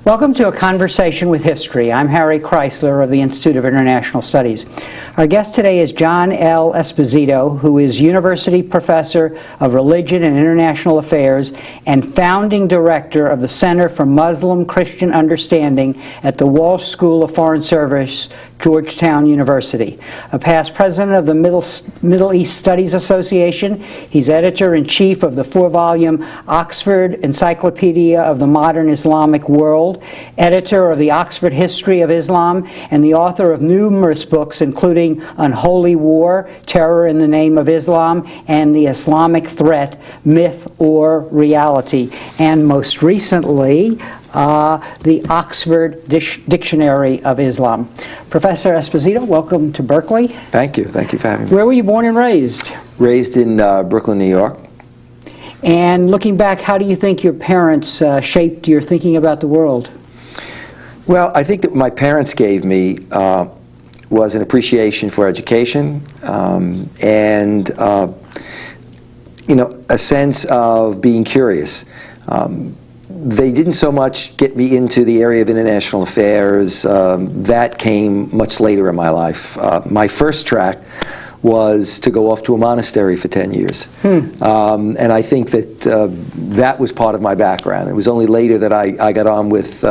Welcome to A Conversation with History. I'm Harry Kreisler of the Institute of International Studies. Our guest today is John L. Esposito, who is University Professor of Religion and International Affairs and founding director of the Center for Muslim-Christian Understanding at the Walsh School of Foreign Service, Georgetown University. A past president of the Middle East Studies Association, he's editor-in-chief of the 4-volume Oxford Encyclopedia of the Modern Islamic World, editor of the Oxford History of Islam, and the author of numerous books, including Unholy War, Terror in the Name of Islam, and The Islamic Threat, Myth or Reality, and most recently, the Oxford Dictionary of Islam. Professor Esposito, welcome to Berkeley. Thank you. Thank you for having me. Where were you born and raised? Raised in Brooklyn, New York. And looking back, how do you think your parents shaped your thinking about the world? Well, I think that what my parents gave me was an appreciation for education and a sense of being curious. They didn't so much get me into the area of international affairs. That came much later in my life. My first track was to go off to a monastery for 10 years. And I think that that was part of my background. It was only later that I got on with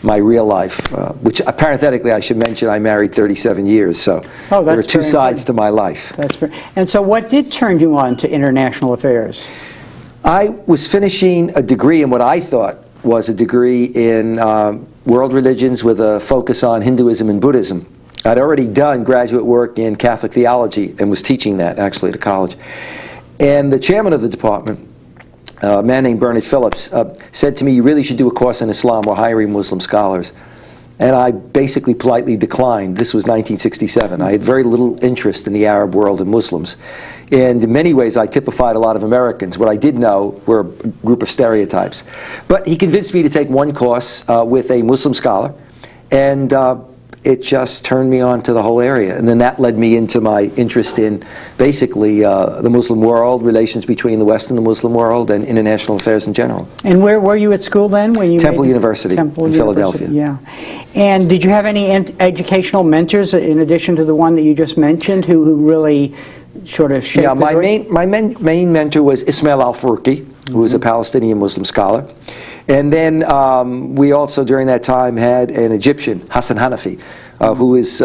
my real life, which parenthetically I should mention I married 37 years, so there are two sides to my life. That's very, and so what did turn you on to international affairs? I was finishing a degree in what I thought was a degree in world religions with a focus on Hinduism and Buddhism. I'd already done graduate work in Catholic theology and was teaching that actually at a college. And the chairman of the department, a man named Bernard Phillips, said to me, "You really should do a course in Islam. We're hiring Muslim scholars." And I basically politely declined. This was 1967. I had very little interest in the Arab world and Muslims. And in many ways, I typified a lot of Americans. What I did know were a group of stereotypes. But he convinced me to take one course with a Muslim scholar, and it just turned me on to the whole area. And then that led me into my interest in basically the Muslim world, relations between the West and the Muslim world, and international affairs in general. And where were you at school then? When you Temple University in Philadelphia. Yeah. And did you have any educational mentors in addition to the one that you just mentioned who really sort of shaped my main mentor was Ismail al-Faruqi, who was a Palestinian Muslim scholar. And then we also, during that time, had an Egyptian, Hassan Hanafi, who is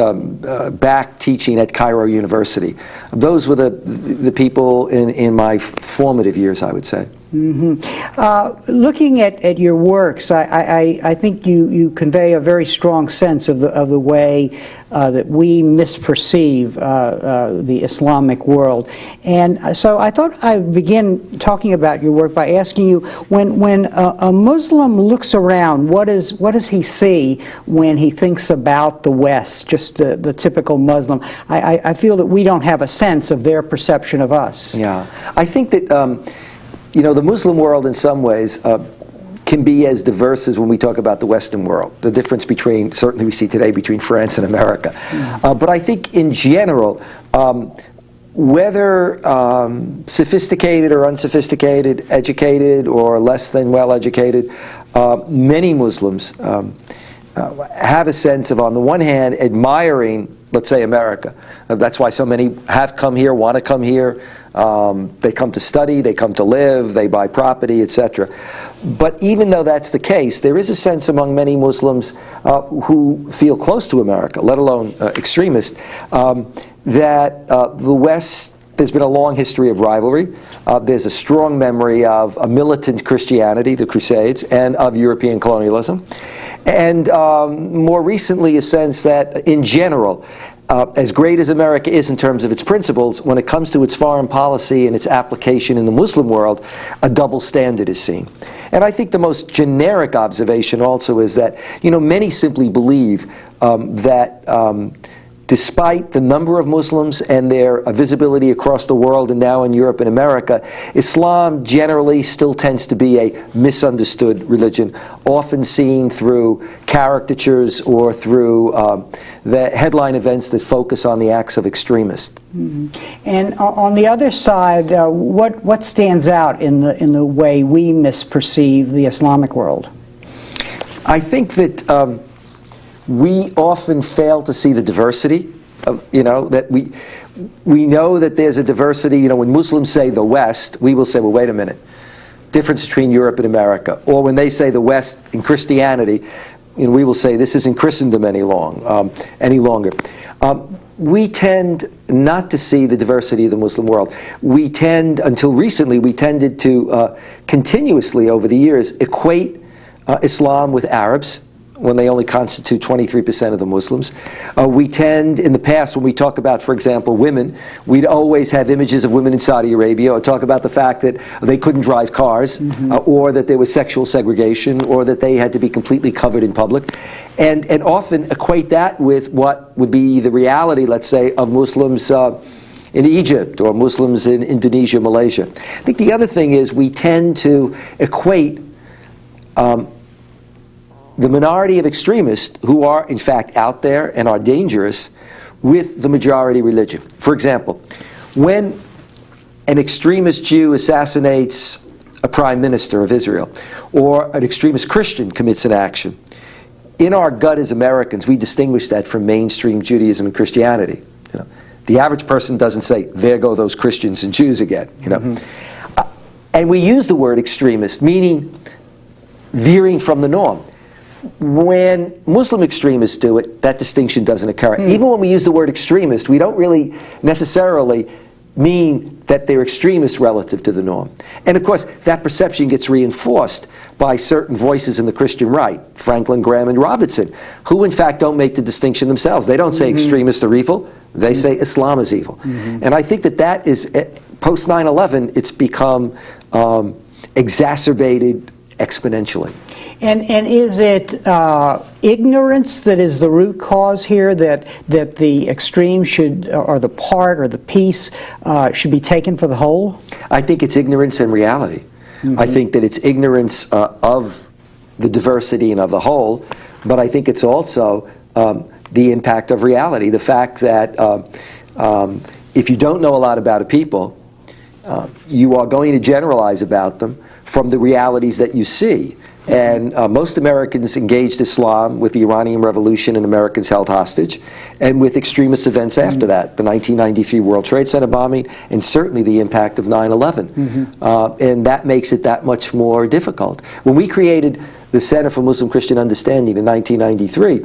back teaching at Cairo University. Those were the people in my formative years, I would say. Looking at your works, I think you convey a very strong sense of the way that we misperceive the Islamic world. And so I thought I'd begin talking about your work by asking you, when a Muslim looks around, what does he see when he thinks about the West, just the typical Muslim? I feel that we don't have a sense of their perception of us. Yeah, I think that the Muslim world in some ways can be as diverse as when we talk about the Western world. The difference between, certainly we see today, between France and America. But I think in general, whether sophisticated or unsophisticated, educated or less than well educated, many Muslims have a sense of, on the one hand, admiring, let's say, America. That's why so many have come here, want to come here. They come to study, they come to live, they buy property, etc. But even though that's the case, there is a sense among many Muslims who feel close to America, let alone extremists, that the West, there's been a long history of rivalry. There's a strong memory of a militant Christianity, the Crusades, and of European colonialism. And more recently, a sense that, in general, as great as America is in terms of its principles, when it comes to its foreign policy and its application in the Muslim world, a double standard is seen. And I think the most generic observation also is that, many simply believe that despite the number of Muslims and their visibility across the world and now in Europe and America, Islam generally still tends to be a misunderstood religion, often seen through caricatures or through the headline events that focus on the acts of extremists. Mm-hmm. And on the other side, what stands out in the way we misperceive the Islamic world? I think that we often fail to see the diversity of, that we know that there's a diversity. When Muslims say the West, we will say, well, wait a minute, difference between Europe and America. Or when they say the West in Christianity, we will say this isn't Christendom any longer. We tend not to see the diversity of the Muslim world. Until recently, we tended to continuously over the years equate Islam with Arabs, when they only constitute 23% of the Muslims. We tend, in the past, when we talk about, for example, women, we'd always have images of women in Saudi Arabia, or talk about the fact that they couldn't drive cars, or that there was sexual segregation, or that they had to be completely covered in public, and often equate that with what would be the reality, let's say, of Muslims in Egypt, or Muslims in Indonesia, Malaysia. I think the other thing is we tend to equate the minority of extremists, who are in fact out there and are dangerous, with the majority religion. For example, when an extremist Jew assassinates a prime minister of Israel, or an extremist Christian commits an action, in our gut as Americans, we distinguish that from mainstream Judaism and Christianity. The average person doesn't say, there go those Christians and Jews again. And we use the word extremist, meaning veering from the norm. When Muslim extremists do it, that distinction doesn't occur. Even when we use the word extremist, we don't really necessarily mean that they're extremists relative to the norm. And of course, that perception gets reinforced by certain voices in the Christian right, Franklin Graham and Robertson, who in fact don't make the distinction themselves. They don't say extremists are evil, they say Islam is evil. And I think that is, post 9/11, it's become exacerbated exponentially. And is it ignorance that is the root cause here, that the extreme should, or the part or the piece should be taken for the whole? I think it's ignorance and reality. I think that it's ignorance of the diversity and of the whole, but I think it's also the impact of reality. The fact that if you don't know a lot about a people, you are going to generalize about them from the realities that you see. And most Americans engaged Islam with the Iranian Revolution and Americans held hostage, and with extremist events after that, the 1993 World Trade Center bombing, and certainly the impact of 9/11. And that makes it that much more difficult. When we created the Center for Muslim Christian Understanding in 1993,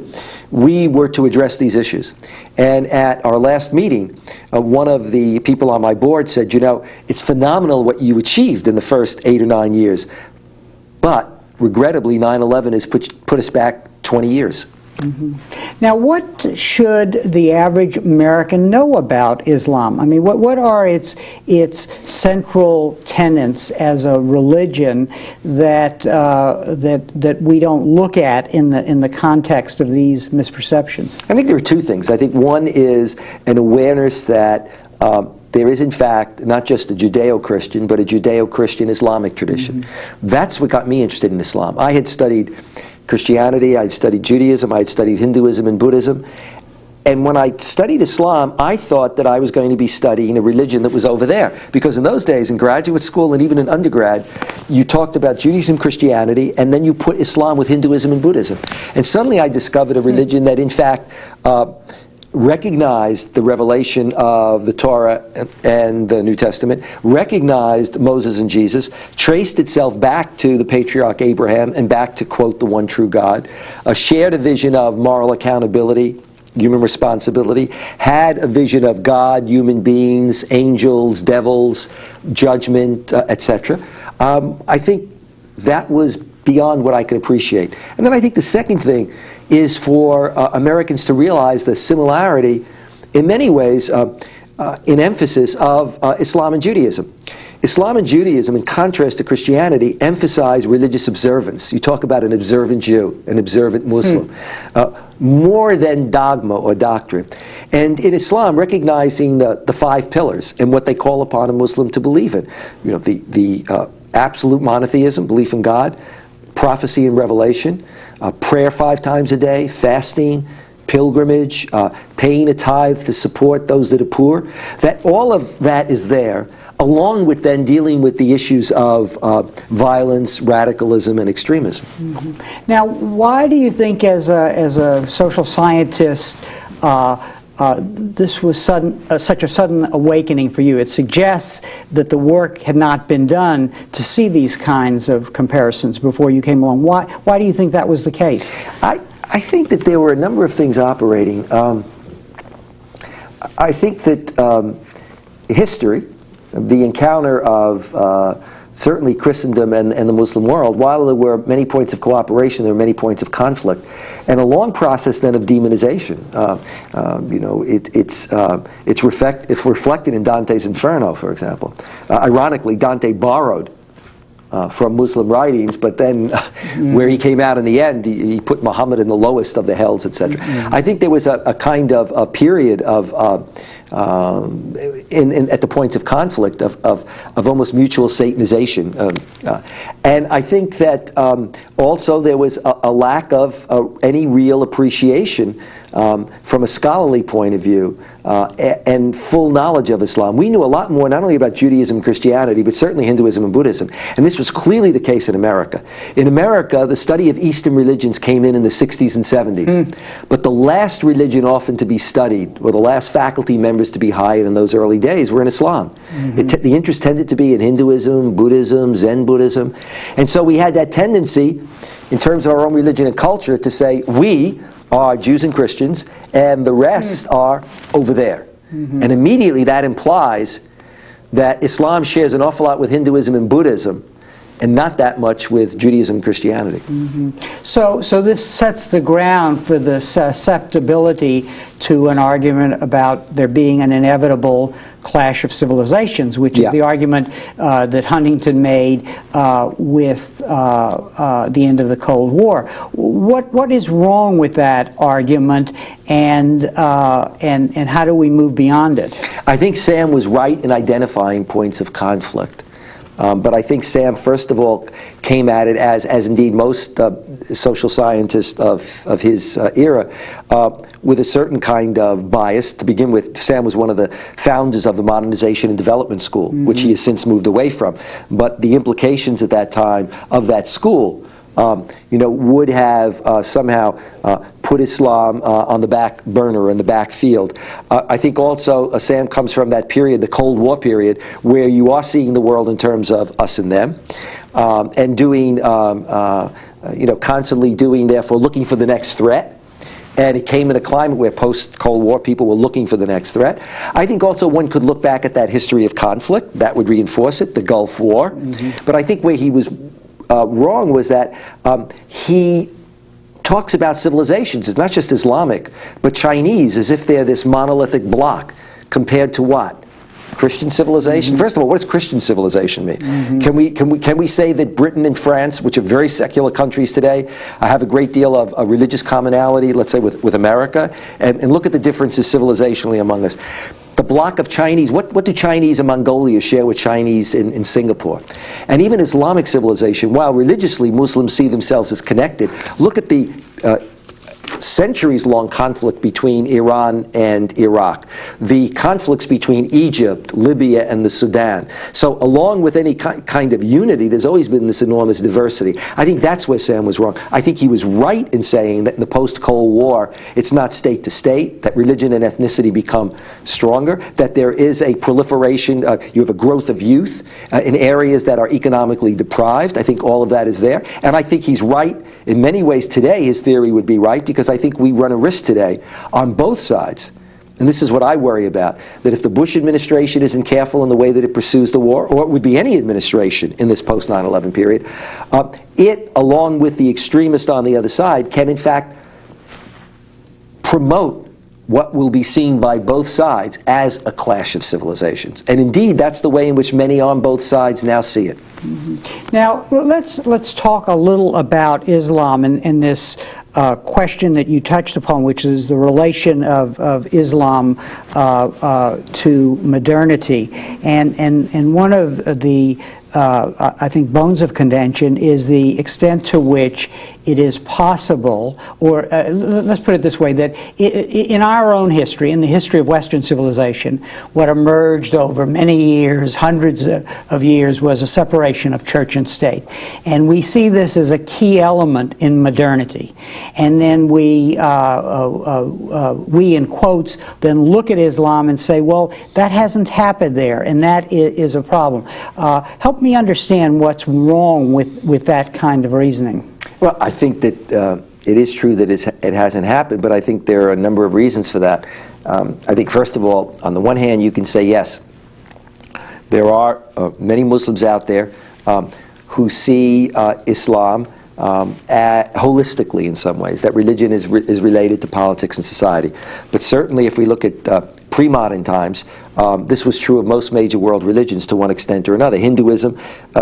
we were to address these issues. And at our last meeting, one of the people on my board said, it's phenomenal what you achieved in the first 8 or 9 years, but regrettably, 9/11 has put us back 20 years. Now, what should the average American know about Islam? I mean, what are its central tenets as a religion that we don't look at in the context of these misperceptions? I think there are two things. I think one is an awareness that there is, in fact, not just a Judeo-Christian, but a Judeo-Christian Islamic tradition. That's what got me interested in Islam. I had studied Christianity, I had studied Judaism, I had studied Hinduism and Buddhism. And when I studied Islam, I thought that I was going to be studying a religion that was over there. Because in those days, in graduate school and even in undergrad, you talked about Judaism, Christianity, and then you put Islam with Hinduism and Buddhism. And suddenly I discovered a religion that, in fact, recognized the revelation of the Torah and the New Testament, recognized Moses and Jesus, traced itself back to the patriarch Abraham and back to, quote, the one true God, shared a vision of moral accountability, human responsibility, had a vision of God, human beings, angels, devils, judgment, etc. I think that was beyond what I could appreciate. And then I think the second thing is for Americans to realize the similarity, in many ways, in emphasis of Islam and Judaism. Islam and Judaism, in contrast to Christianity, emphasize religious observance. You talk about an observant Jew, an observant Muslim, more than dogma or doctrine. And in Islam, recognizing the 5 pillars and what they call upon a Muslim to believe in. You know, the absolute monotheism, belief in God, prophecy and revelation, prayer 5 times a day, fasting, pilgrimage, paying a tithe to support those that are poor. That all of that is there, along with then dealing with the issues of violence, radicalism, and extremism. Mm-hmm. Now, why do you think, as a social scientist, this was such a sudden awakening for you? It suggests that the work had not been done to see these kinds of comparisons before you came along. Why do you think that was the case? I think that there were a number of things operating. I think that history, the encounter of certainly Christendom and the Muslim world, while there were many points of cooperation, there were many points of conflict, and a long process then of demonization. You know, it's reflected in Dante's Inferno, for example. Ironically, Dante borrowed from Muslim writings, but then where he came out in the end, he put Muhammad in the lowest of the hells, etc. I think there was a kind of a period of at the points of conflict of almost mutual Satanization, and I think that also there was a lack of any real appreciation from a scholarly point of view and full knowledge of Islam. We knew a lot more not only about Judaism and Christianity, but certainly Hinduism and Buddhism. And this was clearly the case in America. In America, the study of Eastern religions came in the 60s and 70s. But the last religion often to be studied, or the last faculty members to be hired in those early days, were in Islam. The interest tended to be in Hinduism, Buddhism, Zen Buddhism. And so we had that tendency, in terms of our own religion and culture, to say, we are Jews and Christians, and the rest are over there. And immediately that implies that Islam shares an awful lot with Hinduism and Buddhism, and not that much with Judaism and Christianity. So this sets the ground for the susceptibility to an argument about there being an inevitable clash of civilizations, which is the argument that Huntington made with the end of the Cold War. What is wrong with that argument, and how do we move beyond it? I think Sam was right in identifying points of conflict. But I think Sam, first of all, came at it as indeed most social scientists of his era, with a certain kind of bias. To begin with, Sam was one of the founders of the Modernization and Development School, which he has since moved away from. But the implications at that time of that school, you know, would have somehow put Islam on the back burner, in the back field. I think also Sam comes from that period, the Cold War period, where you are seeing the world in terms of us and them, and doing, you know, constantly doing, therefore, looking for the next threat. And it came in a climate where post-Cold War people were looking for the next threat. I think also one could look back at that history of conflict. That would reinforce it, the Gulf War. But I think where he was wrong was that he talks about civilizations. It's not just Islamic, but Chinese, as if they're this monolithic block compared to what? Christian civilization? First of all, what does Christian civilization mean? Can we say that Britain and France, which are very secular countries today, have a great deal of religious commonality, let's say with America, and look at the differences civilizationally among us? The block of Chinese, what do Chinese in Mongolia share with Chinese in Singapore? And even Islamic civilization, while religiously Muslims see themselves as connected, look at the centuries-long conflict between Iran and Iraq, the conflicts between Egypt, Libya, and the Sudan. So along with any kind of unity, there's always been this enormous diversity. I think that's where Sam was wrong. I think he was right in saying that in the post-Cold War, it's not state to state, that religion and ethnicity become stronger, that there is a proliferation, you have a growth of youth in areas that are economically deprived. I think all of that is there. And I think he's right in many ways today. His theory would be right, because I think we run a risk today on both sides, and this is what I worry about, that if the Bush administration isn't careful in the way that it pursues the war, or it would be any administration in this post-9/11 period, it, along with the extremist on the other side, can in fact promote what will be seen by both sides as a clash of civilizations. And indeed, that's the way in which many on both sides now see it. Now, let's talk a little about Islam and this question that you touched upon, which is the relation of Islam to modernity. And one of the I think bones of contention is the extent to which it is possible, or let's put it this way, that in our own history, in the history of Western civilization, what emerged over many years, hundreds of years, was a separation of church and state. And we see this as a key element in modernity. And then we in quotes, then look at Islam and say, well, that hasn't happened there, and that is a problem. Help me understand what's wrong with that kind of reasoning. Well, I think that it is true that it hasn't happened, but I think there are a number of reasons for that. I think, first of all, on the one hand, you can say, yes, there are many Muslims out there who see Islam holistically in some ways, that religion is related to politics and society. But certainly if we look at pre-modern times, this was true of most major world religions to one extent or another. Hinduism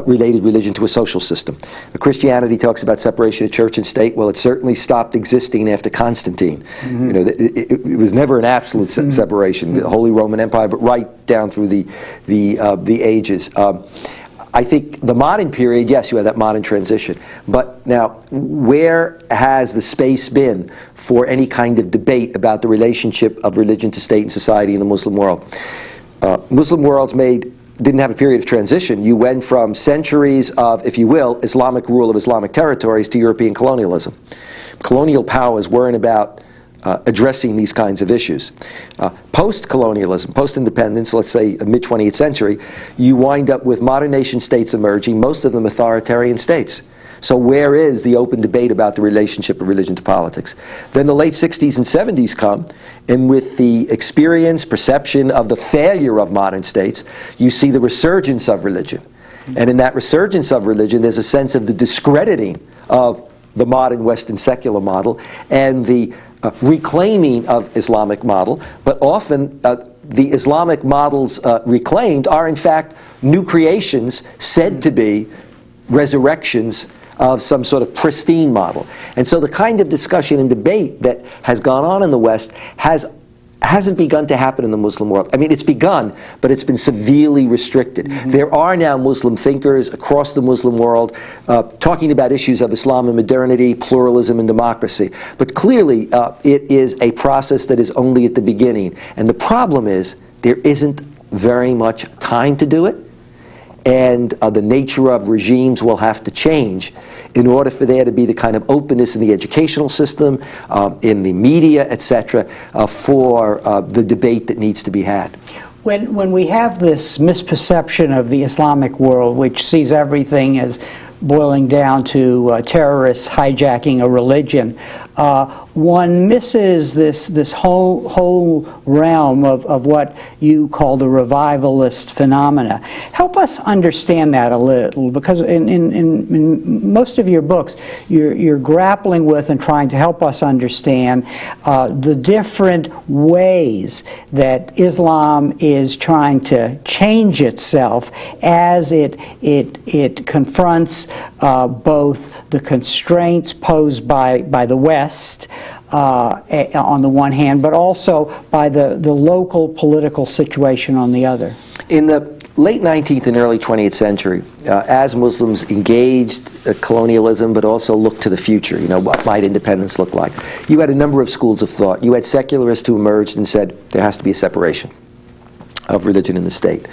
related religion to a social system. Christianity talks about separation of church and state. Well, it certainly stopped existing after Constantine. Mm-hmm. You know, it was never an absolute separation, the Holy Roman Empire, but right down through the ages. I think the modern period, yes, you have that modern transition. But now, where has the space been for any kind of debate about the relationship of religion to state and society in the Muslim world? Muslim worlds didn't have a period of transition. You went from centuries of, if you will, Islamic rule of Islamic territories to European colonialism. Colonial powers weren't about addressing these kinds of issues. Post-colonialism, post-independence, let's say mid-20th century, you wind up with modern nation states emerging, most of them authoritarian states. So where is the open debate about the relationship of religion to politics? Then the late 60s and 70s come, and with the experience, perception of the failure of modern states, you see the resurgence of religion. And in that resurgence of religion, there's a sense of the discrediting of the modern Western secular model and the reclaiming of Islamic model, but often the Islamic models reclaimed are in fact new creations said to be resurrections of some sort of pristine model. And so the kind of discussion and debate that has gone on in the West hasn't begun to happen in the Muslim world. I mean, it's begun, but it's been severely restricted. Mm-hmm. There are now Muslim thinkers across the Muslim world talking about issues of Islam and modernity, pluralism and democracy. But clearly, it is a process that is only at the beginning. And the problem is, there isn't very much time to do it. And the nature of regimes will have to change in order for there to be the kind of openness in the educational system, in the media, etc., for the debate that needs to be had. When we have this misperception of the Islamic world, which sees everything as boiling down to terrorists hijacking a religion, one misses this whole realm of what you call the revivalist phenomena. Help us understand that a little, because in most of your books, you're grappling with and trying to help us understand the different ways that Islam is trying to change itself as it confronts both the constraints posed by the West on the one hand, but also by the local political situation on the other. In the late 19th and early 20th century, as Muslims engaged colonialism but also looked to the future, you know, what might independence look like, you had a number of schools of thought. You had secularists who emerged and said there has to be a separation of religion and the state.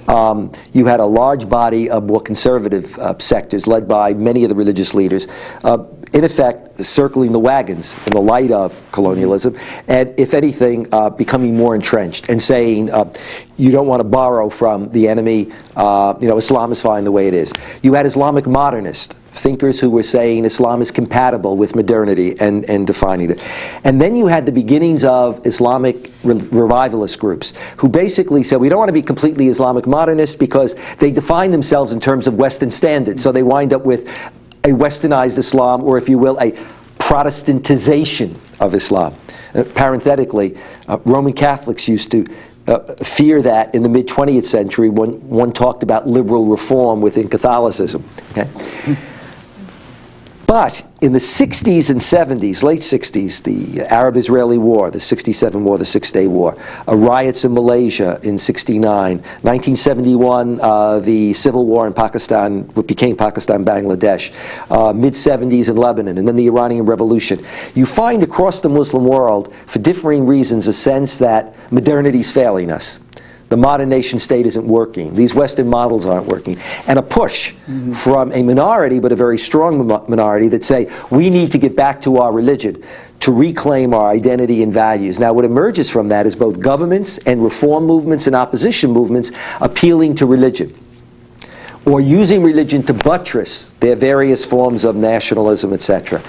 You had a large body of more conservative sectors led by many of the religious leaders, in effect circling the wagons in the light of colonialism, and if anything becoming more entrenched and saying you don't want to borrow from the enemy, Islam is fine the way it is. You had Islamic modernists, thinkers who were saying Islam is compatible with modernity and defining it. And then you had the beginnings of Islamic revivalist groups who basically said we don't want to be completely Islamic modernists because they define themselves in terms of Western standards. So they wind up with a westernized Islam, or if you will, a Protestantization of Islam. Parenthetically, Roman Catholics used to fear that in the mid-20th century when one talked about liberal reform within Catholicism. Okay? But in the 60s and 70s, late 60s, the Arab-Israeli War, the 67 War, the Six-Day War, riots in Malaysia in 69, 1971, the civil war in Pakistan, what became Pakistan, Bangladesh, mid-70s in Lebanon, and then the Iranian Revolution. You find across the Muslim world, for differing reasons, a sense that modernity is failing us. The modern nation state isn't working. These Western models aren't working. And a push from a minority, but a very strong minority, that say, we need to get back to our religion to reclaim our identity and values. Now, what emerges from that is both governments and reform movements and opposition movements appealing to religion, or using religion to buttress their various forms of nationalism, etc.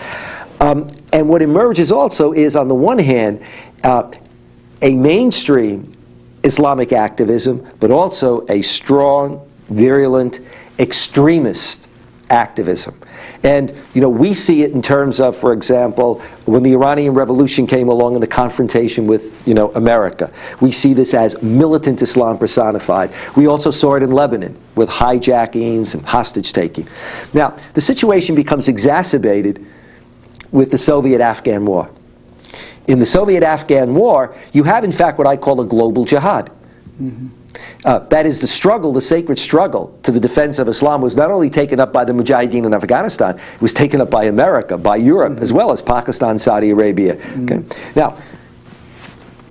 And what emerges also is, on the one hand, a mainstream Islamic activism, but also a strong, virulent, extremist activism. And, we see it in terms of, for example, when the Iranian Revolution came along and the confrontation with, America. We see this as militant Islam personified. We also saw it in Lebanon with hijackings and hostage-taking. Now, the situation becomes exacerbated with the Soviet-Afghan War. In the Soviet-Afghan War, you have, in fact, what I call a global jihad. That is, the struggle, the sacred struggle to the defense of Islam was not only taken up by the Mujahideen in Afghanistan, it was taken up by America, by Europe, as well as Pakistan, Saudi Arabia. Okay? Now,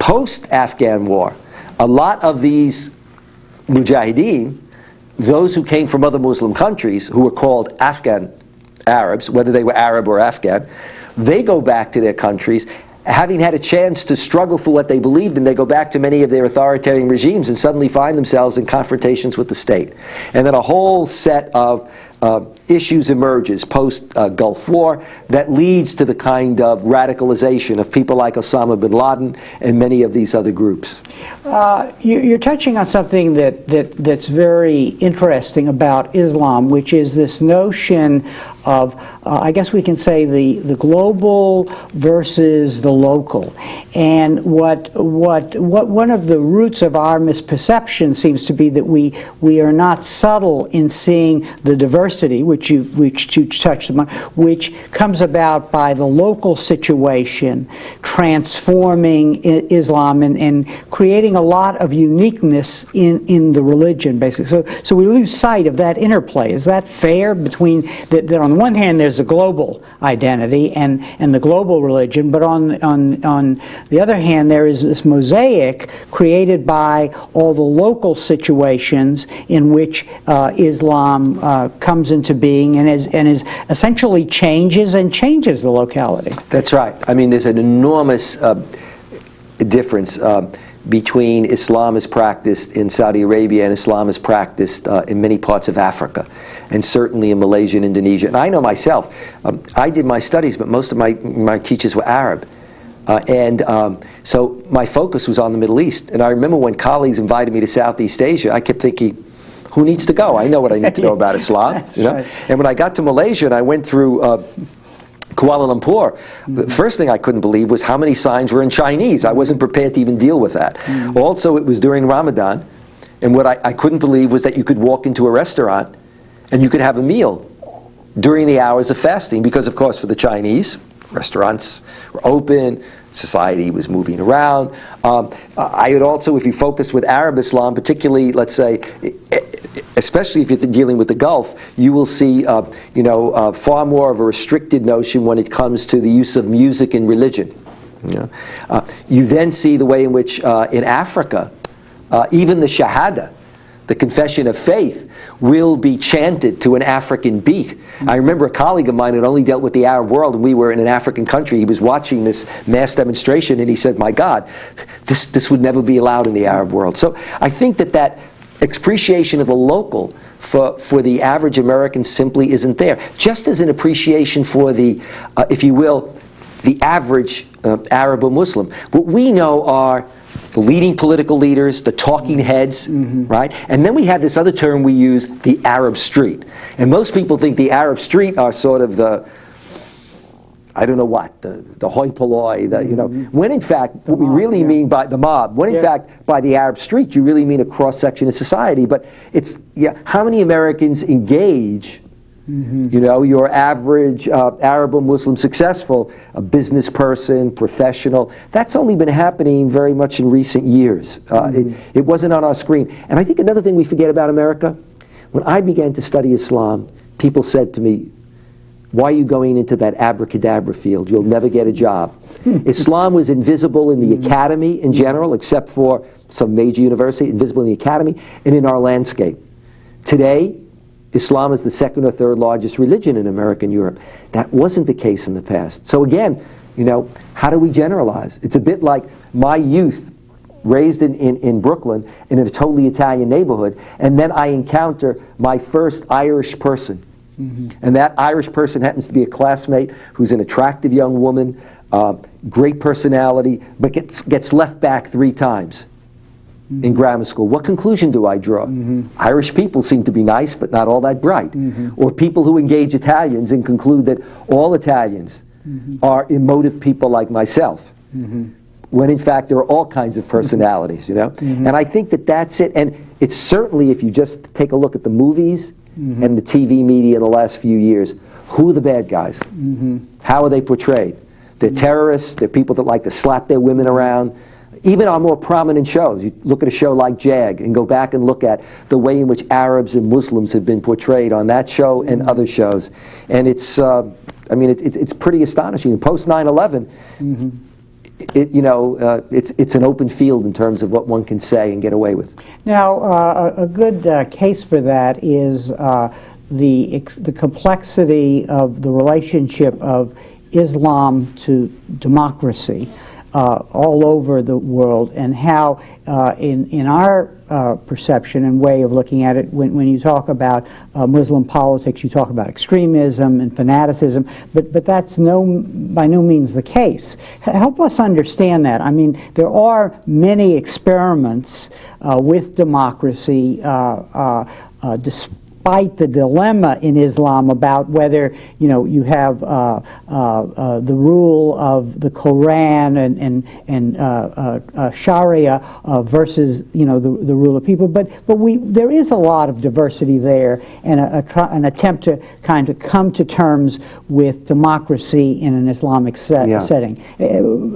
post-Afghan War, a lot of these Mujahideen, those who came from other Muslim countries, who were called Afghan Arabs, whether they were Arab or Afghan, they go back to their countries. Having had a chance to struggle for what they believed in, they go back to many of their authoritarian regimes and suddenly find themselves in confrontations with the state. And then a whole set of issues emerges post-Gulf War that leads to the kind of radicalization of people like Osama bin Laden and many of these other groups. You're touching on something that's very interesting about Islam, which is this notion of, I guess we can say, the global versus the local. And what one of the roots of our misperception seems to be that we are not subtle in seeing the diversity, which you touched upon, which comes about by the local situation transforming Islam and creating a lot of uniqueness in the religion, basically. So we lose sight of that interplay. Is that fair between that on the one hand there's a global identity and the global religion, but on the other hand there is this mosaic created by all the local situations in which Islam comes into being and is essentially changes the locality. That's right. I mean, there's an enormous difference between Islam as practiced in Saudi Arabia and Islam as practiced in many parts of Africa, and certainly in Malaysia and Indonesia. And I know myself, I did my studies, but most of my teachers were Arab. So my focus was on the Middle East. And I remember when colleagues invited me to Southeast Asia, I kept thinking, who needs to go? I know what I need to know about Islam. Right. And when I got to Malaysia and I went through Kuala Lumpur, the first thing I couldn't believe was how many signs were in Chinese. I wasn't prepared to even deal with that. Also, it was during Ramadan, and what I couldn't believe was that you could walk into a restaurant and you could have a meal during the hours of fasting, because of course for the Chinese, restaurants were open, society was moving around. I would also, if you focus with Arab Islam, particularly, let's say, especially if you're dealing with the Gulf, you will see, far more of a restricted notion when it comes to the use of music in religion. You then see the way in which, in Africa, even the Shahada, the confession of faith, will be chanted to an African beat. I remember a colleague of mine who only dealt with the Arab world, and we were in an African country. He was watching this mass demonstration, and he said, my God, this would never be allowed in the Arab world. So I think that appreciation of the local for the average American simply isn't there. Just as an appreciation for the, if you will, the average Arab or Muslim. What we know are the leading political leaders, the talking heads, right? And then we have this other term we use, the Arab street. And most people think the Arab street are sort of the I don't know what, the hoi polloi, when in fact, what we really mean by the mob, when in fact, by the Arab street, you really mean a cross-section of society. But it's, how many Americans engage, your average Arab or Muslim successful, a business person, professional? That's only been happening very much in recent years. It wasn't on our screen. And I think another thing we forget about America, when I began to study Islam, people said to me, why are you going into that abracadabra field? You'll never get a job. Islam was invisible in the academy in general, except for some major university, invisible in the academy, and in our landscape. Today, Islam is the second or third largest religion in America and Europe. That wasn't the case in the past. So again, how do we generalize? It's a bit like my youth, raised in Brooklyn, in a totally Italian neighborhood, and then I encounter my first Irish person. And that Irish person happens to be a classmate who's an attractive young woman, great personality, but gets left back 3 times in grammar school. What conclusion do I draw? Irish people seem to be nice, but not all that bright. Or people who engage Italians and conclude that all Italians are emotive people like myself. When in fact there are all kinds of personalities, And I think that that's it. And it's certainly, if you just take a look at the movies, and the TV media in the last few years, who are the bad guys? How are they portrayed? They're terrorists, they're people that like to slap their women around. Even our more prominent shows, you look at a show like JAG and go back and look at the way in which Arabs and Muslims have been portrayed on that show and other shows. And it's, it's pretty astonishing. Post 9/11, it's an open field in terms of what one can say and get away with. Now, a good case for that is the complexity of the relationship of Islam to democracy all over the world, and how in our perception and way of looking at it, when you talk about Muslim politics, you talk about extremism and fanaticism, but that's by no means the case. Help us understand that. I mean, there are many experiments with democracy, despite the dilemma in Islam about whether you have the rule of the Quran and Sharia versus the rule of people, but there is a lot of diversity there, and an attempt to kind of come to terms with democracy in an Islamic setting.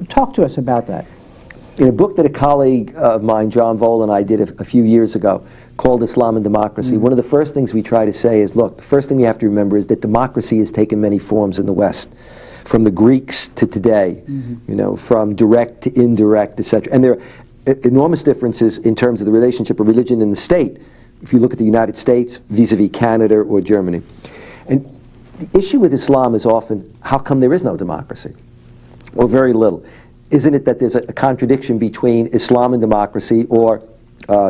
Talk to us about that. In a book that a colleague of mine, John Vole, and I did a few years ago, called Islam and Democracy, one of the first things we try to say is, look, the first thing you have to remember is that democracy has taken many forms in the West, from the Greeks to today, from direct to indirect, etc. And there are enormous differences in terms of the relationship of religion and the state, if you look at the United States vis-a-vis Canada or Germany. And the issue with Islam is often, how come there is no democracy? Or very little. Isn't it that there's a contradiction between Islam and democracy, or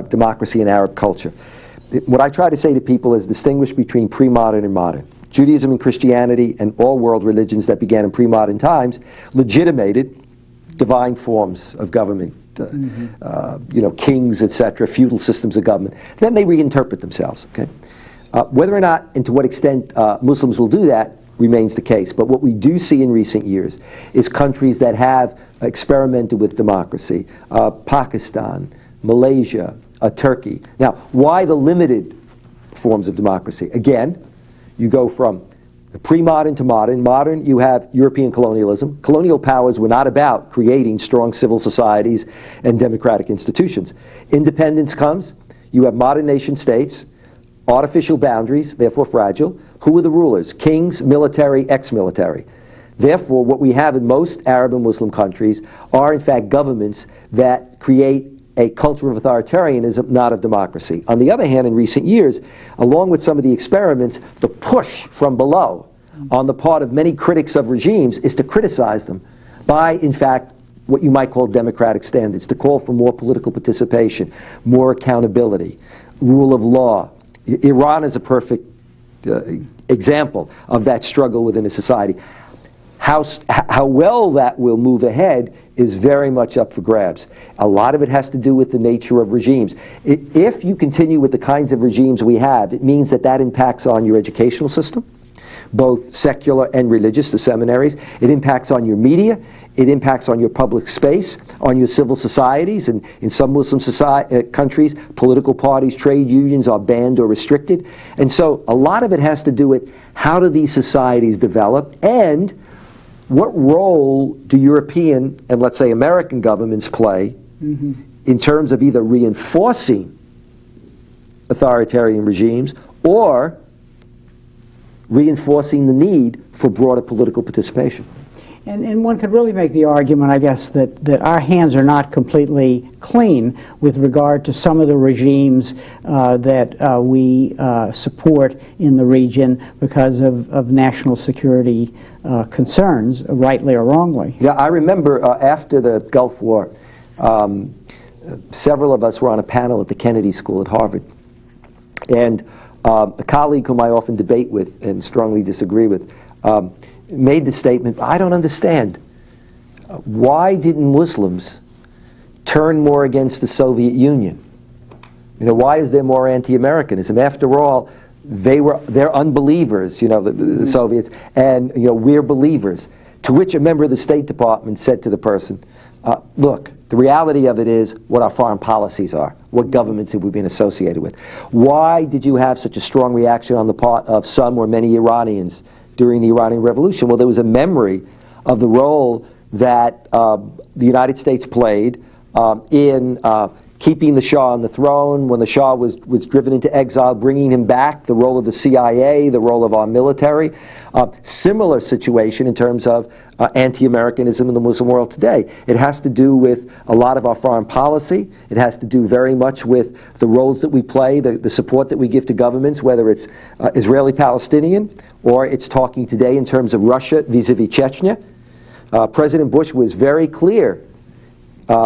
democracy and Arab culture? What I try to say to people is distinguish between pre-modern and modern. Judaism and Christianity and all world religions that began in pre-modern times legitimated divine forms of government, kings, etc., feudal systems of government. Then they reinterpret themselves. Okay? Whether or not and to what extent Muslims will do that remains the case. But what we do see in recent years is countries that have experimented with democracy. Pakistan, Malaysia, Turkey. Now, why the limited forms of democracy? Again, you go from pre-modern to modern. Modern, you have European colonialism. Colonial powers were not about creating strong civil societies and democratic institutions. Independence comes, you have modern nation states, artificial boundaries, therefore fragile. Who are the rulers? Kings, military, ex-military. Therefore, what we have in most Arab and Muslim countries are in fact governments that create a culture of authoritarianism, not of democracy. On the other hand, in recent years, along with some of the experiments, the push from below on the part of many critics of regimes is to criticize them by, in fact, what you might call democratic standards, to call for more political participation, more accountability, rule of law. Iran is a perfect example of that struggle within a society. How well that will move ahead is very much up for grabs. A lot of it has to do with the nature of regimes. If you continue with the kinds of regimes we have, it means that impacts on your educational system, both secular and religious, the seminaries. It impacts on your media. It impacts on your public space, on your civil societies, and in some Muslim countries, political parties, trade unions are banned or restricted. And so a lot of it has to do with how do these societies develop, and what role do European and, let's say, American governments play in terms of either reinforcing authoritarian regimes or reinforcing the need for broader political participation. And one could really make the argument, I guess, that our hands are not completely clean with regard to some of the regimes that we support in the region because of national security concerns, rightly or wrongly. Yeah, I remember after the Gulf War, several of us were on a panel at the Kennedy School at Harvard. And a colleague whom I often debate with and strongly disagree with made the statement, I don't understand. Why didn't Muslims turn more against the Soviet Union? You know, why is there more anti-Americanism? After all, they're unbelievers, you know, the Soviets, and you know, we're believers. To which a member of the State Department said to the person, look, the reality of it is what our foreign policies are. What governments have we been associated with? Why did you have such a strong reaction on the part of some or many Iranians during the Iranian Revolution? Well, there was a memory of the role that the United States played in keeping the Shah on the throne, when the Shah was driven into exile, bringing him back, the role of the CIA, the role of our military. Similar situation in terms of anti-Americanism in the Muslim world today. It has to do with a lot of our foreign policy. It has to do very much with the roles that we play, the support that we give to governments, whether it's Israeli-Palestinian or it's talking today in terms of Russia vis-a-vis Chechnya. President Bush was very clear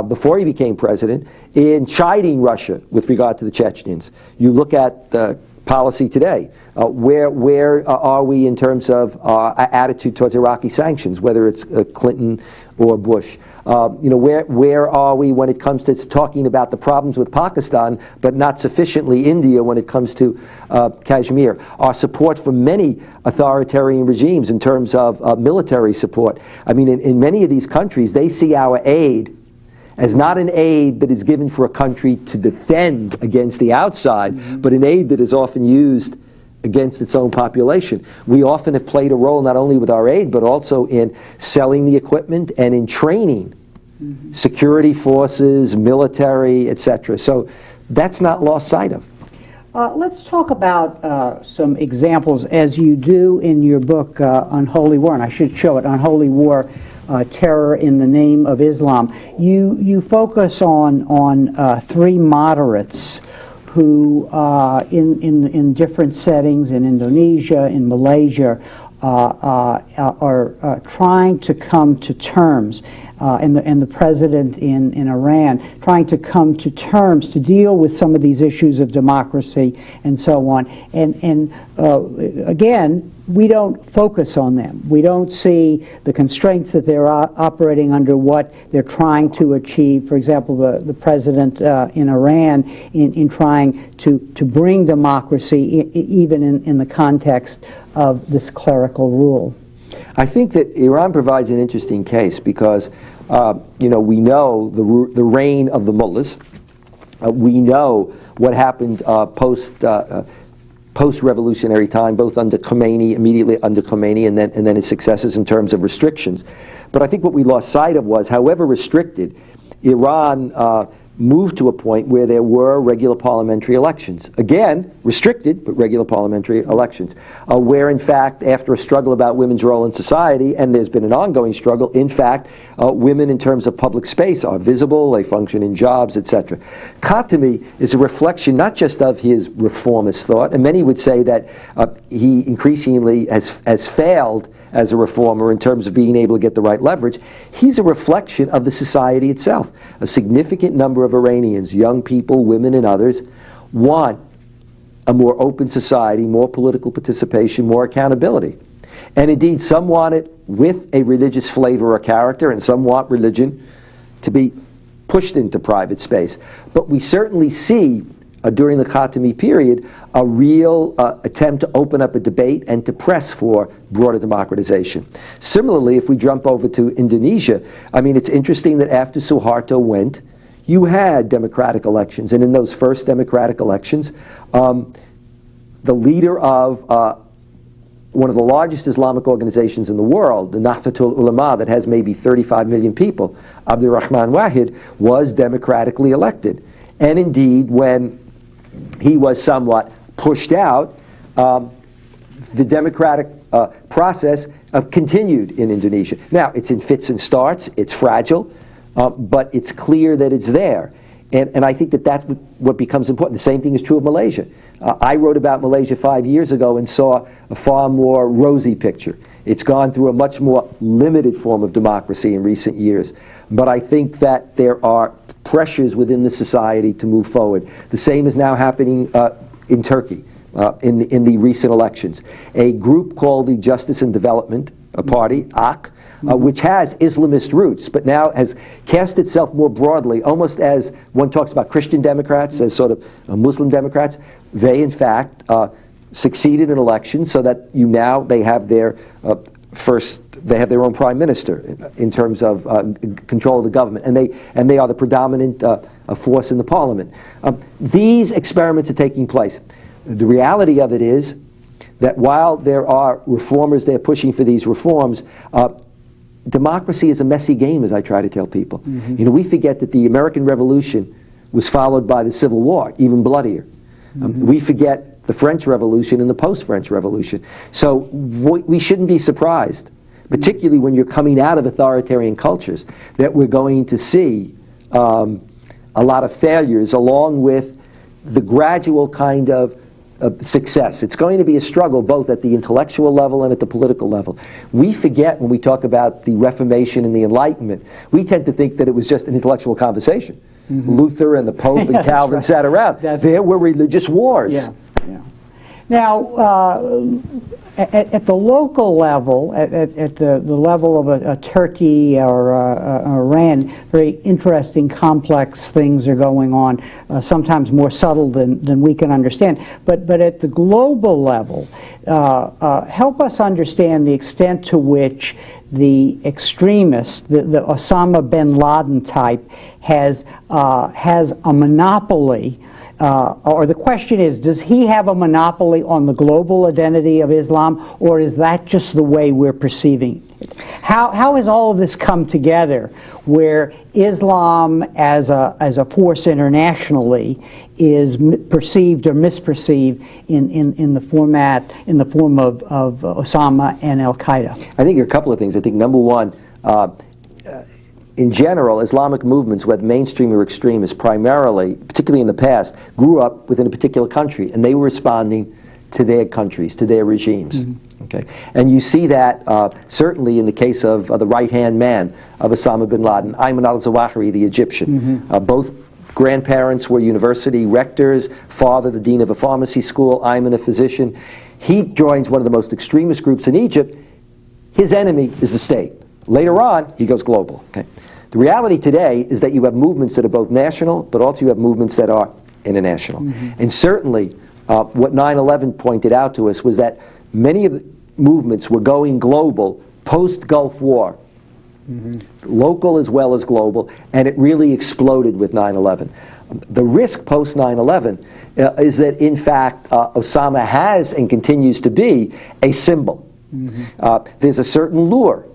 before he became president in chiding Russia with regard to the Chechens. You look at the policy today. Where are we in terms of our attitude towards Iraqi sanctions, whether it's Clinton or Bush? Where are we when it comes to talking about the problems with Pakistan, but not sufficiently India when it comes to Kashmir? Our support for many authoritarian regimes in terms of military support. I mean, in many of these countries, they see our aid as not an aid that is given for a country to defend against the outside, but an aid that is often used against its own population. We often have played a role not only with our aid, but also in selling the equipment and in training security forces, military, etc. So that's not lost sight of. Let's talk about some examples, as you do in your book, Unholy War, and I should show it, Unholy War, Terror in the Name of Islam. You focus on three moderates who, in different settings in Indonesia, in Malaysia, are trying to come to terms, and the president in Iran trying to come to terms to deal with some of these issues of democracy and so on. And again, we don't focus on them. We don't see the constraints that they're operating under, what they're trying to achieve. For example, the president in Iran in trying to bring democracy, even in the context of this clerical rule. I think that Iran provides an interesting case because, we know the reign of the mullahs. We know what happened post-revolutionary time, both under Khomeini, immediately under Khomeini, and then his successors in terms of restrictions. But I think what we lost sight of was, however restricted, Iran moved to a point where there were regular parliamentary elections. Again, restricted, but regular parliamentary elections. Where, in fact, after a struggle about women's role in society, and there's been an ongoing struggle, in fact, women in terms of public space are visible, they function in jobs, etc. Khatami is a reflection not just of his reformist thought, and many would say that he increasingly has failed as a reformer in terms of being able to get the right leverage. He's a reflection of the society itself. A significant number of Iranians, young people, women, and others, want a more open society, more political participation, more accountability. And indeed, some want it with a religious flavor or character, and some want religion to be pushed into private space. But we certainly see during the Khatami period, a real attempt to open up a debate and to press for broader democratization. Similarly, if we jump over to Indonesia, I mean, it's interesting that after Suharto went, you had democratic elections. And in those first democratic elections, the leader of one of the largest Islamic organizations in the world, the Nahdlatul Ulama, that has maybe 35 million people, Abdurrahman Wahid, was democratically elected. And indeed, when he was somewhat pushed out, the democratic process continued in Indonesia. Now, it's in fits and starts, it's fragile, but it's clear that it's there. And I think that that's what becomes important. The same thing is true of Malaysia. I wrote about Malaysia 5 years ago and saw a far more rosy picture. It's gone through a much more limited form of democracy in recent years. But I think that there are pressures within the society to move forward. The same is now happening in Turkey in the recent elections. A group called the Justice and Development Party, AK, which has Islamist roots, but now has cast itself more broadly, almost as one talks about Christian Democrats, as sort of Muslim Democrats. They, in fact, succeeded in elections so that they have their they have their own prime minister in terms of control of the government, and they are the predominant force in the parliament. These experiments are taking place. The reality of it is that while there are reformers, they're pushing for these reforms, democracy is a messy game, as I try to tell people. Mm-hmm. You know, we forget that the American Revolution was followed by the Civil War, even bloodier. Mm-hmm. We forget the French Revolution and the post-French Revolution. So we shouldn't be surprised, particularly when you're coming out of authoritarian cultures, that we're going to see a lot of failures along with the gradual kind of success. It's going to be a struggle both at the intellectual level and at the political level. We forget when we talk about the Reformation and the Enlightenment, we tend to think that it was just an intellectual conversation. Mm-hmm. Luther and the Pope and Calvin sat around. There were religious wars. Yeah. Now, at the local level, at the level of a Turkey or Iran, very interesting, complex things are going on, sometimes more subtle than we can understand. But at the global level, help us understand the extent to which the extremist, the Osama bin Laden type, has a monopoly. Or the question is, does he have a monopoly on the global identity of Islam, or is that just the way we're perceiving it? How has all of this come together, where Islam as a force internationally is perceived or misperceived in the form of Osama and Al Qaeda? I think there are a couple of things. I think number one, in general, Islamic movements, whether mainstream or extremist, primarily, particularly in the past, grew up within a particular country, and they were responding to their countries, to their regimes. Mm-hmm. Okay, and you see that certainly in the case of the right-hand man of Osama bin Laden, Ayman al-Zawahiri, the Egyptian. Mm-hmm. Both grandparents were university rectors, father the dean of a pharmacy school, Ayman a physician. He joins one of the most extremist groups in Egypt. His enemy is the state. Later on, he goes global. Okay. The reality today is that you have movements that are both national, but also you have movements that are international. Mm-hmm. And certainly, what 9/11 pointed out to us was that many of the movements were going global post-Gulf War, mm-hmm. local as well as global, and it really exploded with 9/11. The risk post 9/11 is that, in fact, Osama has and continues to be a symbol. Mm-hmm. There's a certain lure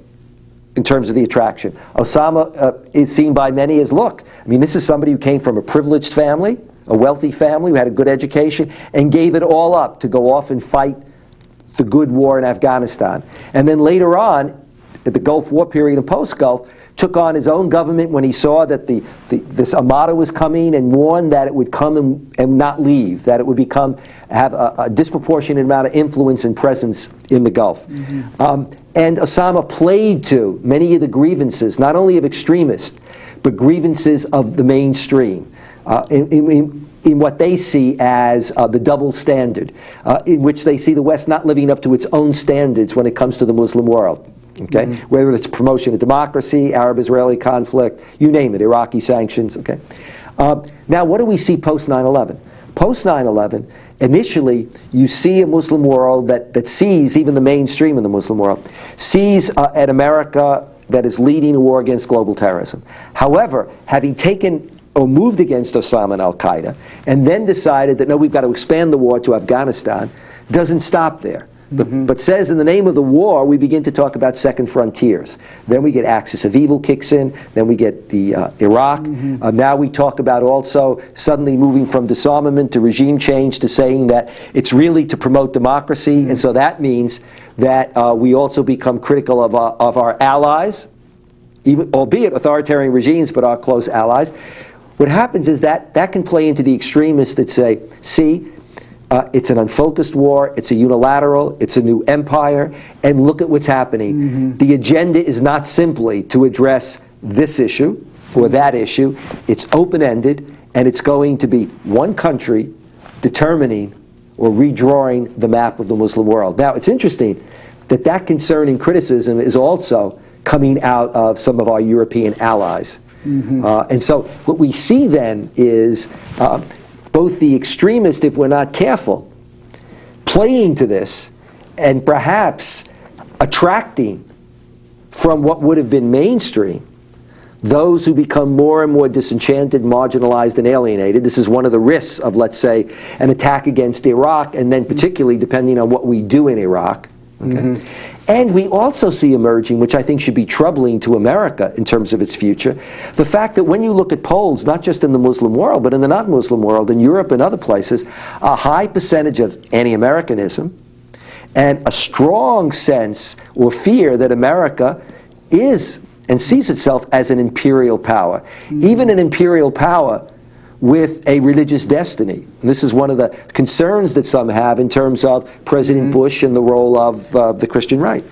in terms of the attraction. Osama is seen by many as, look, I mean, this is somebody who came from a privileged family, a wealthy family, who had a good education, and gave it all up to go off and fight the good war in Afghanistan. And then later on, at the Gulf War period and post-Gulf, took on his own government when he saw that this Armada was coming, and warned that it would come and not leave, that it would have a disproportionate amount of influence and presence in the Gulf. Mm-hmm. And Osama played to many of the grievances, not only of extremists, but grievances of the mainstream, in what they see as the double standard, in which they see the West not living up to its own standards when it comes to the Muslim world. Okay, mm-hmm. Whether it's promotion of democracy, Arab-Israeli conflict, you name it, Iraqi sanctions. Okay. Now, what do we see post 9/11? Post 9/11, initially, you see a Muslim world that sees, even the mainstream of the Muslim world, sees an America that is leading a war against global terrorism. However, having taken or moved against Osama and Al-Qaeda, and then decided that, no, we've got to expand the war to Afghanistan, doesn't stop there. But says in the name of the war, we begin to talk about second frontiers. Then we get axis of evil kicks in, then we get the Iraq. Now we talk about also suddenly moving from disarmament to regime change to saying that it's really to promote democracy. And so that means that we also become critical of our allies, even, albeit authoritarian regimes, but our close allies. What happens is that can play into the extremists that say, see, it's an unfocused war, it's a unilateral, it's a new empire, and look at what's happening. The agenda is not simply to address this issue or that issue, it's open-ended, and it's going to be one country determining or redrawing the map of the Muslim world. Now, it's interesting that concern and criticism is also coming out of some of our European allies. And so what we see then is both the extremist, if we're not careful, playing to this and perhaps attracting from what would have been mainstream those who become more and more disenchanted, marginalized, and alienated. This is one of the risks of, let's say, an attack against Iraq, and then particularly depending on what we do in Iraq. Okay? And we also see emerging, which I think should be troubling to America in terms of its future, the fact that when you look at polls, not just in the Muslim world, but in the not-Muslim world, in Europe and other places, a high percentage of anti-Americanism and a strong sense or fear that America is and sees itself as an imperial power. Even an imperial power with a religious destiny. And this is one of the concerns that some have in terms of President Bush and the role of the Christian right.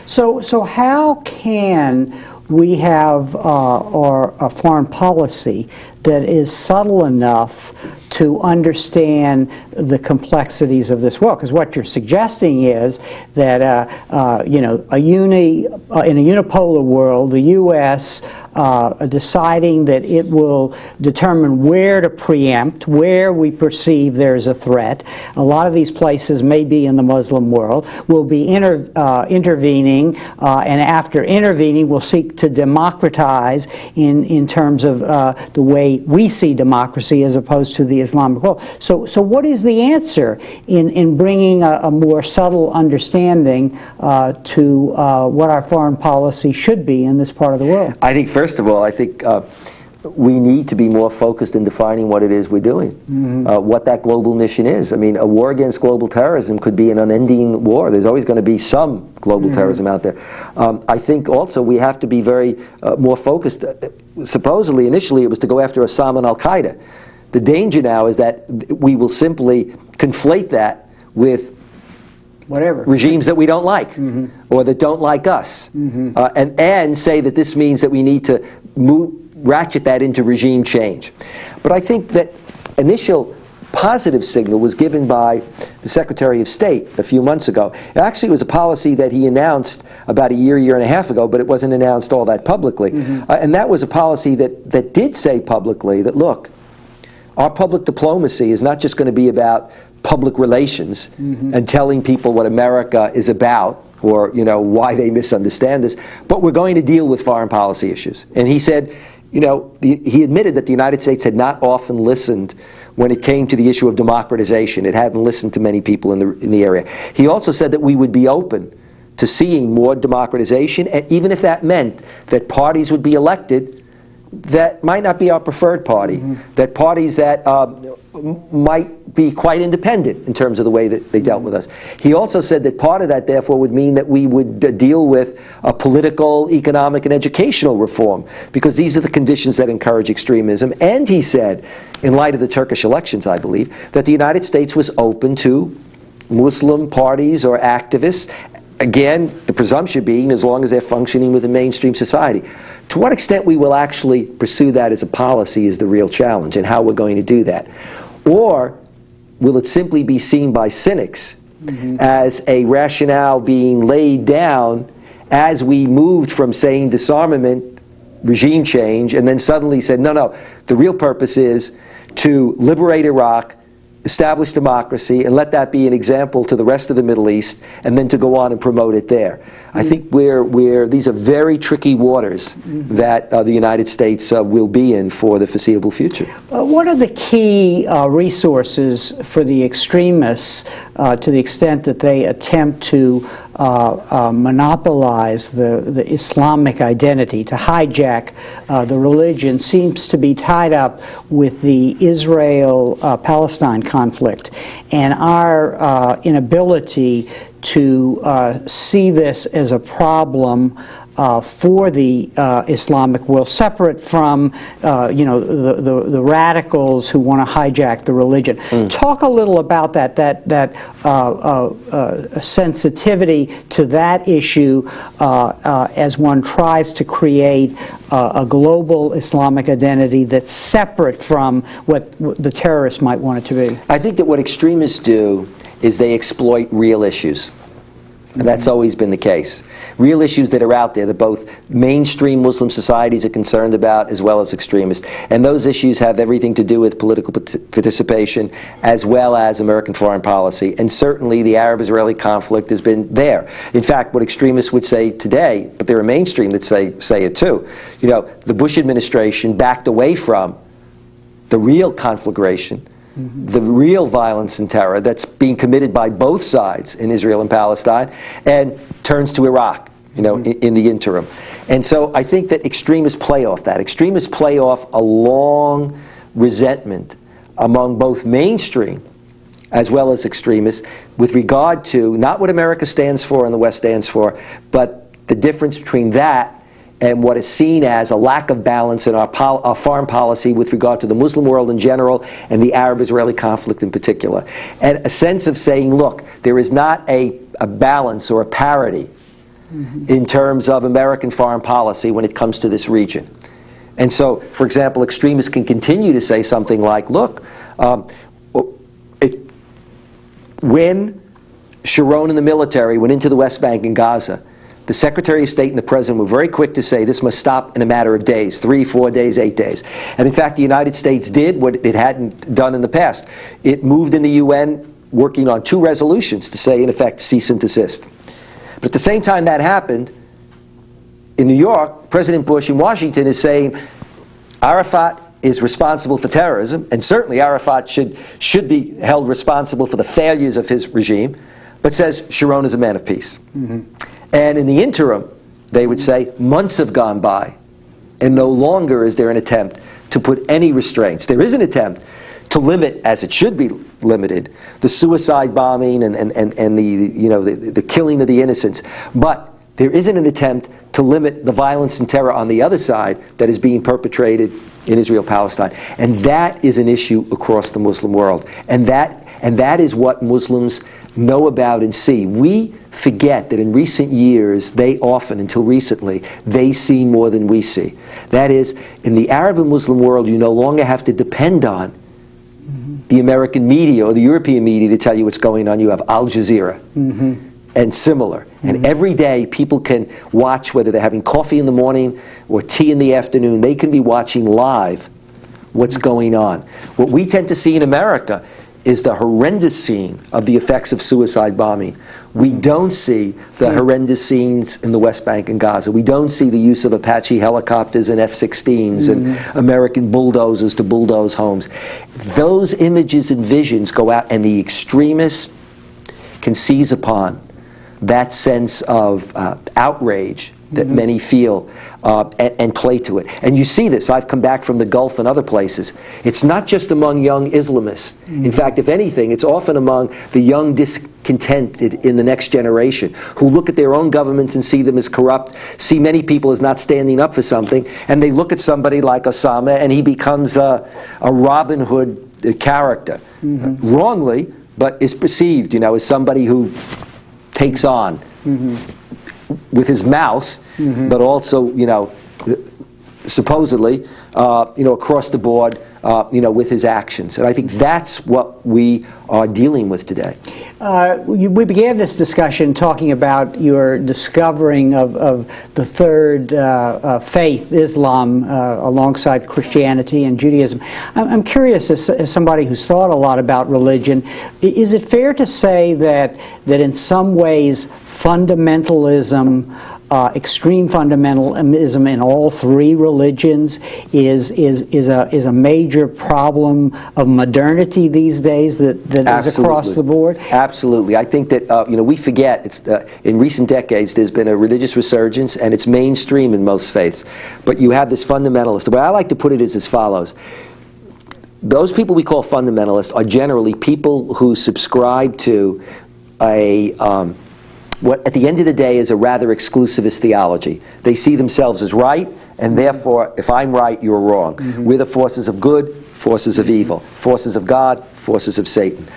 So how can we have a foreign policy that is subtle enough to understand the complexities of this world? Because what you're suggesting is that in a unipolar world, the U.S. Deciding that it will determine where to preempt, where we perceive there's a threat. A lot of these places may be in the Muslim world. Will be intervening, and after intervening, will seek to democratize in terms of the way we see democracy as opposed to the Islamic world. So what is the answer in bringing a more subtle understanding to what our foreign policy should be in this part of the world? I think, first of all, we need to be more focused in defining what it is we're doing, what that global mission is. I mean, a war against global terrorism could be an unending war. There's always going to be some global terrorism out there. I think also we have to be very more focused. Supposedly, initially, it was to go after Osama and Al-Qaeda. The danger now is that we will simply conflate that with whatever regimes that we don't like or that don't like us, and say that this means that we need to ratchet that into regime change. But I think that initial positive signal was given by the Secretary of State a few months ago. It actually was a policy that he announced about a year and a half ago, but it wasn't announced all that publicly. And that was a policy that did say publicly that, look, our public diplomacy is not just going to be about public relations and telling people what America is about or why they misunderstand us, but we're going to deal with foreign policy issues. And he said, he admitted that the United States had not often listened when it came to the issue of democratization. It hadn't listened to many people in the area. He also said that we would be open to seeing more democratization, and even if that meant that parties would be elected that might not be our preferred party, that parties that might be quite independent in terms of the way that they dealt with us. He also said that part of that, therefore, would mean that we would deal with political, economic, and educational reform, because these are the conditions that encourage extremism. And he said, in light of the Turkish elections, I believe, that the United States was open to Muslim parties or activists, again, the presumption being as long as they're functioning within mainstream society. To what extent we will actually pursue that as a policy is the real challenge, and how we're going to do that. Or will it simply be seen by cynics as a rationale being laid down as we moved from saying disarmament, regime change, and then suddenly said, no, the real purpose is to liberate Iraq, establish democracy, and let that be an example to the rest of the Middle East, and then to go on and promote it there. I think these are very tricky waters that the United States will be in for the foreseeable future. What are the key resources for the extremists to the extent that they attempt to monopolize the Islamic identity, to hijack the religion? Seems to be tied up with the Israel-Palestine conflict and our inability to see this as a problem for the Islamic world, separate from the radicals who want to hijack the religion. Talk a little about that sensitivity to that issue as one tries to create a global Islamic identity that's separate from what the terrorists might want it to be. I think that what extremists do is they exploit real issues. And that's always been the case. Real issues that are out there that both mainstream Muslim societies are concerned about as well as extremists. And those issues have everything to do with political participation as well as American foreign policy. And certainly the Arab-Israeli conflict has been there. In fact, what extremists would say today, but there are mainstream that say it too, the Bush administration backed away from the real conflagration, the real violence and terror that's being committed by both sides in Israel and Palestine, and turns to Iraq, in the interim. And so I think that extremists play off that. Extremists play off a long resentment among both mainstream as well as extremists with regard to not what America stands for and the West stands for, but the difference between that and what is seen as a lack of balance in our foreign policy with regard to the Muslim world in general and the Arab-Israeli conflict in particular. And a sense of saying, look, there is not a balance or a parity in terms of American foreign policy when it comes to this region. And so, for example, extremists can continue to say something like, look, when Sharon and the military went into the West Bank and Gaza, the Secretary of State and the President were very quick to say this must stop in a matter of days, 3, 4 days, 8 days. And in fact, the United States did what it hadn't done in the past. It moved in the UN working on 2 resolutions to say, in effect, cease and desist. But at the same time that happened, in New York, President Bush in Washington is saying Arafat is responsible for terrorism, and certainly Arafat should be held responsible for the failures of his regime, but says Sharon is a man of peace. And in the interim, they would say, months have gone by, and no longer is there an attempt to put any restraints. There is an attempt to limit, as it should be limited, the suicide bombing and the killing of the innocents. But there isn't an attempt to limit the violence and terror on the other side that is being perpetrated in Israel-Palestine. And that is an issue across the Muslim world. And that is what Muslims know about and see. We forget that in recent years, they often, until recently, they see more than we see. That is, in the Arab and Muslim world, you no longer have to depend on the American media or the European media to tell you what's going on. You have Al Jazeera and similar. And every day, people can watch, whether they're having coffee in the morning or tea in the afternoon, they can be watching live what's going on. What we tend to see in America is the horrendous scene of the effects of suicide bombing. We don't see the horrendous scenes in the West Bank and Gaza. We don't see the use of Apache helicopters and F-16s and American bulldozers to bulldoze homes. Those images and visions go out, and the extremists can seize upon that sense of outrage that many feel and play to it. And you see this. I've come back from the Gulf and other places. It's not just among young Islamists. In fact, if anything, it's often among the young discontented in the next generation who look at their own governments and see them as corrupt, see many people as not standing up for something, and they look at somebody like Osama and he becomes a Robin Hood character. Wrongly, but is perceived, as somebody who takes on with his mouth, but also, supposedly, across the board, with his actions. And I think that's what we are dealing with today. We began this discussion talking about your discovering of the third faith, Islam, alongside Christianity and Judaism. I'm curious, as somebody who's thought a lot about religion, is it fair to say that in some ways fundamentalism, extreme fundamentalism in all three religions is a major problem of modernity these days that is across the board? Absolutely. I think that we forget in recent decades there's been a religious resurgence and it's mainstream in most faiths. But you have this fundamentalist. The way I like to put it is as follows. Those people we call fundamentalists are generally people who subscribe to what at the end of the day is a rather exclusivist theology. They see themselves as right, and therefore, if I'm right, you're wrong. Mm-hmm. We're the forces of good, forces of evil, forces of God, forces of Satan.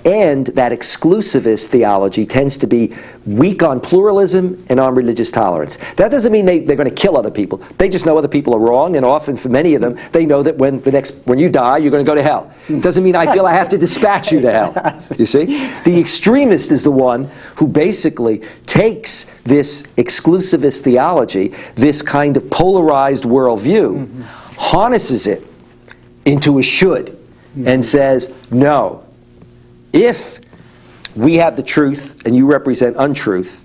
And that exclusivist theology tends to be weak on pluralism and on religious tolerance. That doesn't mean they're going to kill other people. They just know other people are wrong, and often for many of them, they know that when you die, you're going to go to hell. It doesn't mean I feel I have to dispatch you to hell. You see? The extremist is the one who basically takes this exclusivist theology, this kind of polarized worldview, harnesses it into a should, and says, no. If we have the truth and you represent untruth,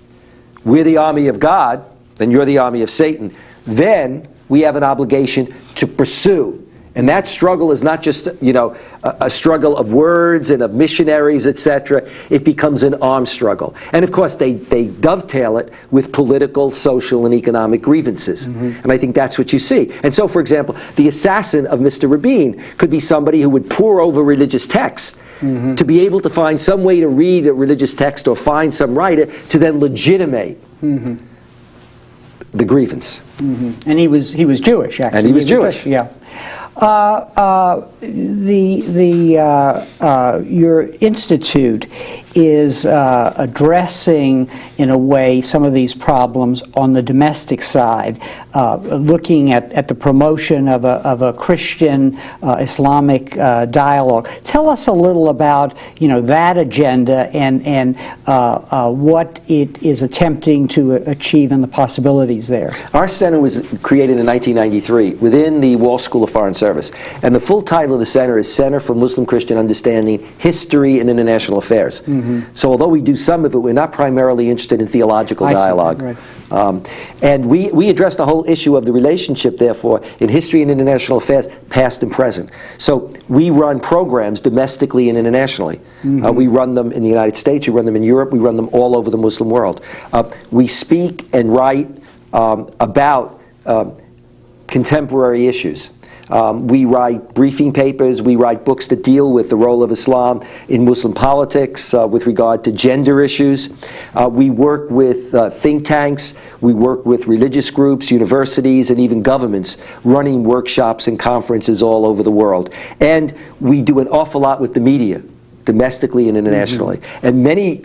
we're the army of God, and you're the army of Satan, then we have an obligation to pursue. And that struggle is not just, a struggle of words and of missionaries, etc. It becomes an armed struggle. And of course, they dovetail it with political, social, and economic grievances. Mm-hmm. And I think that's what you see. And so, for example, the assassin of Mr. Rabin could be somebody who would pore over religious texts to be able to find some way to read a religious text or find some writer to then legitimate the grievance. And he was Jewish, actually. And he was Jewish. Yeah. Your institute is addressing, in a way, some of these problems on the domestic side, looking at the promotion of a Christian Islamic dialogue. Tell us a little about that agenda and what it is attempting to achieve and the possibilities there. Our center was created in 1993 within the Walsh School of Foreign Service, and the full title of the center is Center for Muslim-Christian Understanding, History, and International Affairs. So although we do some of it, we're not primarily interested in theological dialogue. Right. And we address the whole issue of the relationship, therefore, in history and international affairs, past and present. So we run programs domestically and internationally. We run them in the United States, we run them in Europe, we run them all over the Muslim world. We speak and write about contemporary issues. We write briefing papers, we write books that deal with the role of Islam in Muslim politics with regard to gender issues. We work with think tanks, we work with religious groups, universities, and even governments running workshops and conferences all over the world. And we do an awful lot with the media, domestically and internationally. And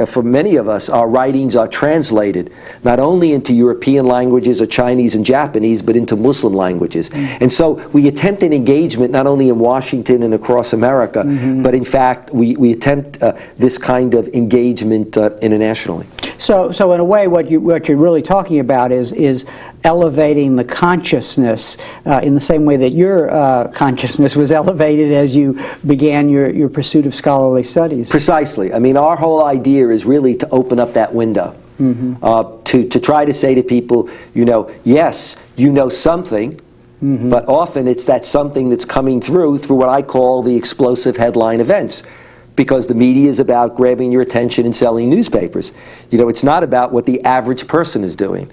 for many of us, our writings are translated not only into European languages or Chinese and Japanese, but into Muslim languages. And so we attempt an engagement not only in Washington and across America, but in fact we attempt this kind of engagement internationally. So in a way, what you're really talking about is elevating the consciousness in the same way that your consciousness was elevated as you began your pursuit of scholarly studies. Precisely. I mean, our whole idea is really to open up that window, to try to say to people, yes, you know something, but often it's that something that's coming through what I call the explosive headline events. Because the media is about grabbing your attention and selling newspapers. It's not about what the average person is doing,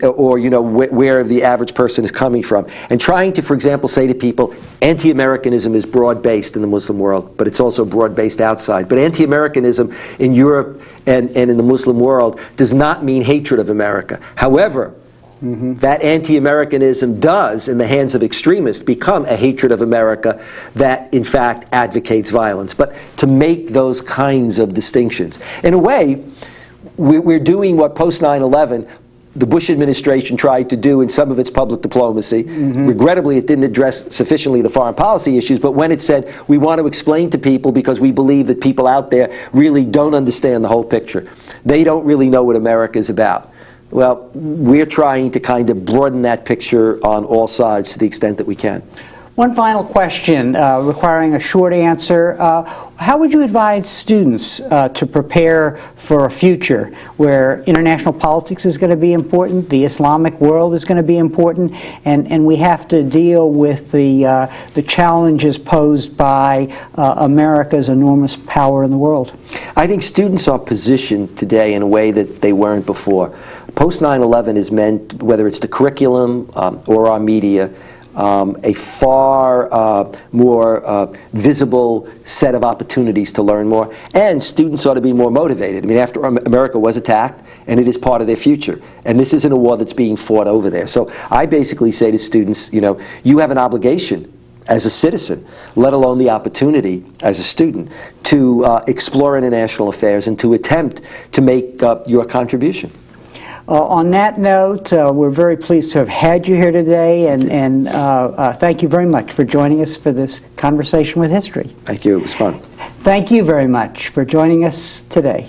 or where the average person is coming from. And trying to, for example, say to people, anti-Americanism is broad-based in the Muslim world, but it's also broad-based outside. But anti-Americanism in Europe and in the Muslim world does not mean hatred of America. However, that anti-Americanism does, in the hands of extremists, become a hatred of America that, in fact, advocates violence. But to make those kinds of distinctions. In a way, we're doing what post 9/11 the Bush administration tried to do in some of its public diplomacy. Regrettably, it didn't address sufficiently the foreign policy issues, but when it said, we want to explain to people because we believe that people out there really don't understand the whole picture. They don't really know what America is about. Well, we're trying to kind of broaden that picture on all sides to the extent that we can. One final question requiring a short answer. How would you advise students to prepare for a future where international politics is going to be important, the Islamic world is going to be important, and we have to deal with the challenges posed by America's enormous power in the world? I think students are positioned today in a way that they weren't before. Post 9/11 is meant, whether it's the curriculum or our media, a far more visible set of opportunities to learn more, and students ought to be more motivated. I mean, after all, America was attacked, and it is part of their future, and this isn't a war that's being fought over there. So I basically say to students, you know, you have an obligation as a citizen, let alone the opportunity as a student, to explore international affairs and to attempt to make your contribution. On that note, we're very pleased to have had you here today, and thank you very much for joining us for this conversation with history. Thank you. It was fun. Thank you very much for joining us today.